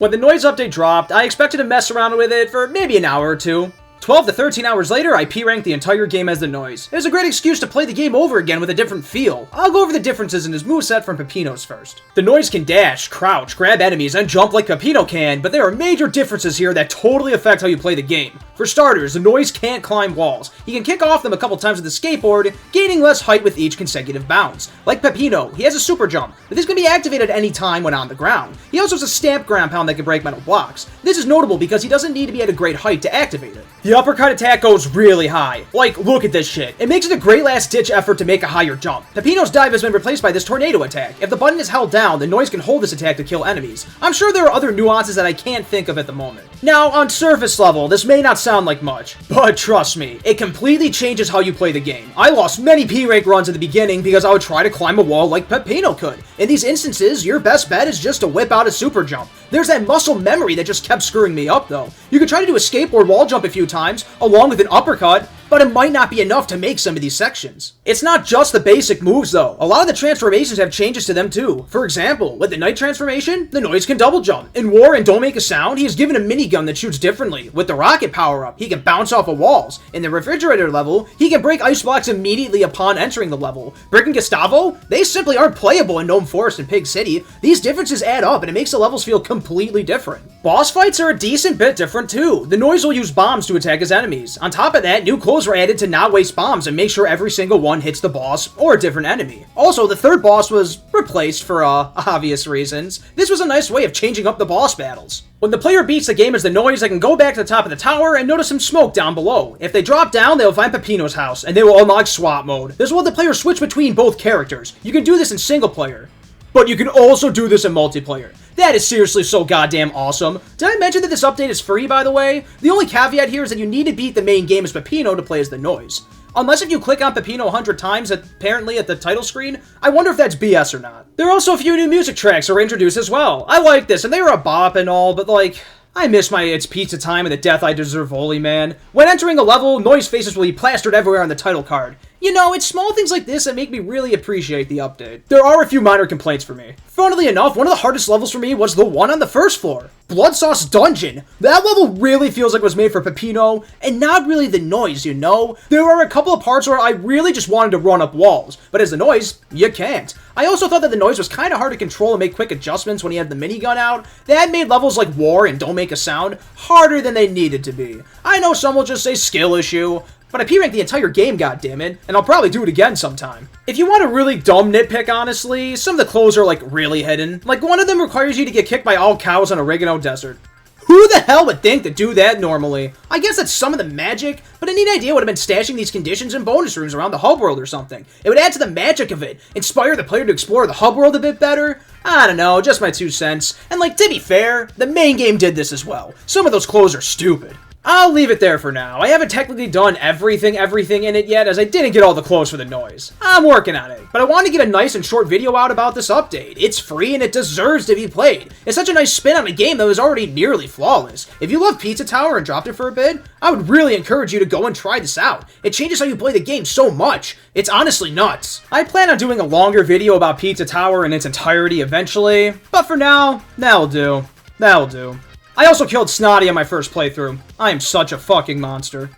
When the noise update dropped, I expected to mess around with it for maybe an hour or two. 12 to 13 hours later, I P-ranked the entire game as the Noise. It was a great excuse to play the game over again with a different feel. I'll go over the differences in his moveset from Peppino's first. The Noise can dash, crouch, grab enemies, and jump like Peppino can, but there are major differences here that totally affect how you play the game. For starters, the Noise can't climb walls. He can kick off them a couple times with the skateboard, gaining less height with each consecutive bounce. Like Peppino, he has a super jump, but this can be activated any time when on the ground. He also has a stamp ground pound that can break metal blocks. This is notable because he doesn't need to be at a great height to activate it. The uppercut attack goes really high. Like, look at this shit. It makes it a great last-ditch effort to make a higher jump. Peppino's dive has been replaced by this tornado attack. If the button is held down, the Noise can hold this attack to kill enemies. I'm sure there are other nuances that I can't think of at the moment. Now, on surface level, this may not sound like much, but trust me, it completely changes how you play the game. I lost many P-rank runs at the beginning because I would try to climb a wall like Peppino could. In these instances, your best bet is just to whip out a super jump. There's that muscle memory that just kept screwing me up, though. You could try to do a skateboard wall jump a few times, along with an uppercut, but it might not be enough to make some of these sections. It's not just the basic moves, though. A lot of the transformations have changes to them, too. For example, with the Night transformation, the Noise can double jump. In War and Don't Make a Sound, he is given a minigun that shoots differently. With the Rocket power-up, he can bounce off of walls. In the Refrigerator level, he can break ice blocks immediately upon entering the level. Brick and Gustavo, they simply aren't playable in Gnome Forest and Pig City. These differences add up, and it makes the levels feel completely different. Boss fights are a decent bit different, too. The Noise will use bombs to attack his enemies. On top of that, new clothes were added to not waste bombs and make sure every single one hits the boss or a different enemy. Also, the third boss was replaced for obvious reasons. This was a nice way of changing up the boss battles. When the player beats the game as the Noise, they can go back to the top of the tower and notice some smoke down below. If they drop down, they will find Peppino's house, and they will unlock swap mode. This will let the player switch between both characters. You can do this in single player, but you can also do this in multiplayer. That is seriously so goddamn awesome. Did I mention that this update is free, by the way? The only caveat here is that you need to beat the main game as Peppino to play as the Noise. Unless if you click on Peppino 100 times, apparently at the title screen, I wonder if that's BS or not. There are also a few new music tracks that were introduced as well. I like this, and they were a bop and all, but like, I miss my It's Pizza Time and the Death I Deservoli, man. When entering a level, Noise faces will be plastered everywhere on the title card. You know, it's small things like this that make me really appreciate the update. There are a few minor complaints for me. Funnily enough, one of the hardest levels for me was the one on the first floor. Blood Sauce Dungeon. That level really feels like it was made for Peppino, and not really the Noise, you know? There are a couple of parts where I really just wanted to run up walls, but as the Noise, you can't. I also thought that the Noise was kind of hard to control and make quick adjustments when he had the minigun out. That made levels like War and Don't Make a Sound harder than they needed to be. I know some will just say skill issue, but I P-ranked the entire game, goddammit, and I'll probably do it again sometime. If you want a really dumb nitpick, honestly, some of the clothes are like really hidden. Like one of them requires you to get kicked by all cows on Oregano Desert. Who the hell would think to do that normally? I guess that's some of the magic, but a neat idea would have been stashing these conditions in bonus rooms around the hub world or something. It would add to the magic of it, inspire the player to explore the hub world a bit better. I don't know, just my 2 cents. And like, to be fair, the main game did this as well. Some of those clothes are stupid. I'll leave it there for now. I haven't technically done everything in it yet, as I didn't get all the clothes for the Noise. I'm working on it, but I wanted to get a nice and short video out about this update. It's free and it deserves to be played. It's such a nice spin on a game that was already nearly flawless. If you love Pizza Tower and dropped it for a bit, I would really encourage you to go and try this out. It changes how you play the game so much. It's honestly nuts. I plan on doing a longer video about Pizza Tower in its entirety eventually, but for now, that'll do. That'll do. I also killed Snotty on my first playthrough. I am such a fucking monster.